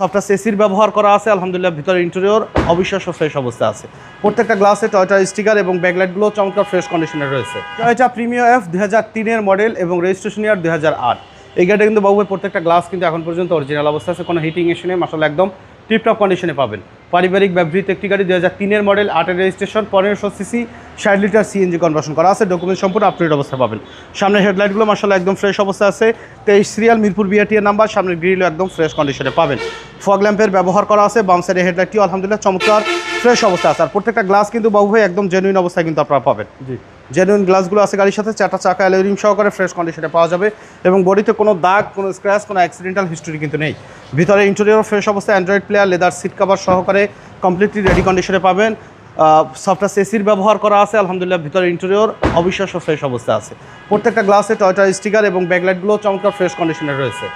Software এসির ব্যবহার করা আছে আলহামদুলিল্লাহ। ভিতরে ইন্টেরিয়র অবিশ্বাস্য ফ্রেশ অবস্থা আছে। প্রত্যেকটা গ্লাসে টয়োটা স্টিকার এবং ব্যাকলাইটগুলো চমৎকার ফ্রেশ কন্ডিশনে রয়েছে। টয়োটা প্রিমিয়ার এফ 2003-এর মডেল এবং রেজিস্ট্রেশন ইয়ার 2008। এই গাড়িটা কিন্তু বাবু প্রত্যেকটা গ্লাস কিন্তু এখন পর্যন্ত অরিজিনাল অবস্থা আছে, কোনো হিটিং ইস্যু নেই, মাশাআল্লাহ একদম টিপটপ কন্ডিশনে পাবেন। পারিবারিক ব্যবহৃত একটি গাড়ি, 2003-এর মডেল, 8-এর registration, 1500 CC, 60 litre CNG conversion করা আছে। ডকুমেন্ট সম্পূর্ণ আপডেট অবস্থা পাবেন। সামনের হেডলাইটগুলো মাশাআল্লাহ একদম ফ্রেশ অবস্থা আছে। 23 সিরিয়াল মিরপুর বিআরটিএর নাম্বার। সামনের গ্রিলও একদম ফ্রেশ কন্ডিশনে পাবেন। ফগ ল্যাম্পের ব্যবহার করা আছে। বাম সাইডের হেডলাইটটিও আলহামদুলিল্লাহ চমৎকার ফ্রেশ অবস্থা আছে। আর প্রত্যেকটা গ্লাস কিন্তু বাবু ভাই একদম জেনুইন অবস্থায় কিন্তু আপনারা পাবেন। জি, জেনুইন গ্লাসগুলো আছে গাড়ির সাথে। 4টা চাকা অ্যালুমিনিয়াম সহকারে ফ্রেশ কন্ডিশনে পাওয়া যাবে এবং বডিতে কোনো দাগ, কোনো স্ক্র্যাচ, কোনো অ্যাক্সিডেন্টাল হিস্টরি কিন্তু নেই। ভিতরে ইন্টেরিয়র ফ্রেশ অবস্থায়, Android player, leather seat cover সহকারে কমপ্লিটলি রেডি কন্ডিশনে পাবেন। সফটওয়্যার এসির ব্যবহার করা আছে আলহামদুলিল্লাহ। ভিতরে ইন্টেরিয়র অবিশ্বাস্য ফ্রেশ অবস্থা আছে। প্রত্যেকটা গ্লাসে টয়োটা স্টিকার এবং ব্যাকলাইটগুলো চমৎকার ফ্রেশ কন্ডিশনে রয়েছে।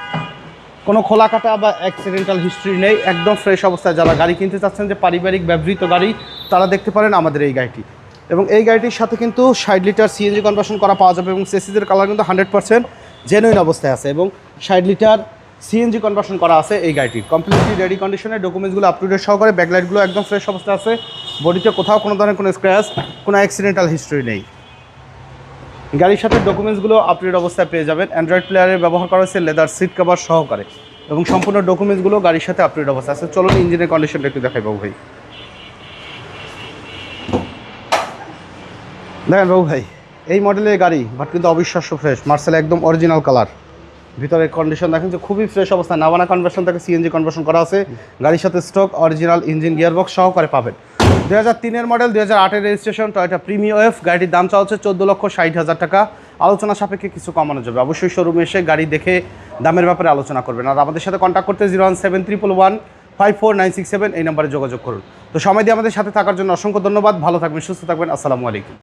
কোনো খোলা কাটা বা অ্যাক্সিডেন্টাল হিস্ট্রি নেই, একদম ফ্রেশ অবস্থায়। যারা গাড়ি কিনতে চাচ্ছেন যে পারিবারিক ব্যবহৃত গাড়ি, তারা দেখতে পারেন আমাদের এই গাড়িটি। এবং এই গাড়িটির সাথে কিন্তু 60 লিটার সিএনজি কনভার্সন করা পাওয়া যাবে এবং চেসিসের কালার কিন্তু 100% জেনুইন অবস্থায় আছে এবং 60 লিটার সিএনজি কনভার্সন করা আছে এই গাড়িটির। কমপ্লিটলি রেডি কন্ডিশনে, ডকুমেন্টসগুলো আপ টু ডেট সহকারে, ব্যাকলাইটগুলো একদম ফ্রেশ অবস্থায় আছে। বডিতে কোথাও কোনো ধরনের কোনো স্ক্র্যাচ, কোনো অ্যাক্সিডেন্টাল হিস্ট্রি নেই। গাড়ির সাথে ডকুমেন্টসগুলো আপ টু ডেট অবস্থায় পেয়ে যাবেন। অ্যান্ড্রয়েড প্লেয়ারের ব্যবহার করা হয়েছে, লেদার সিট কভার সহকারে এবং সম্পূর্ণ ডকুমেন্টসগুলো গাড়ির সাথে আপ টু ডেট অবস্থায় আছে। চলুন ইঞ্জিনের কন্ডিশনটা একটু দেখাই বাবু ভাই। দেখেন বাবু ভাই, এই মডেলের গাড়ি বাট কিন্তু অবিশ্বাস্য ফ্রেশ। মার্সেল একদম অরিজিনাল কালার। ভিতরের কন্ডিশন দেখেন যে খুবই ফ্রেশ অবস্থা। নাভানা কনভার্সন থেকে সিএনজি কনভার্সন করা আছে। গাড়ির সাথে স্টক অরিজিনাল ইঞ্জিন, গিয়ারবক্স সহকারে পাবেন। 2003-এর মডেল, 2008-এর রেজিস্ট্রেশন, টয়োটা প্রিমিয়ার এফ। গাড়িটির দাম চাওয়া হচ্ছে 14,60,000 টাকা। আলোচনা সাপেক্ষে কিছু কমানো যাবে। অবশ্যই শোরুমে এসে গাড়ি দেখে দামের ব্যাপারে আলোচনা করবেন। আর আমাদের সাথে কন্ট্যাক্ট করতে 01711154967 এই নাম্বারে যোগাযোগ করুন। তো সময় দিয়ে আমাদের সাথে থাকার জন্য অসংখ্য ধন্যবাদ। ভালো থাকবেন, সুস্থ থাকবেন। আসসালামু আলাইকুম।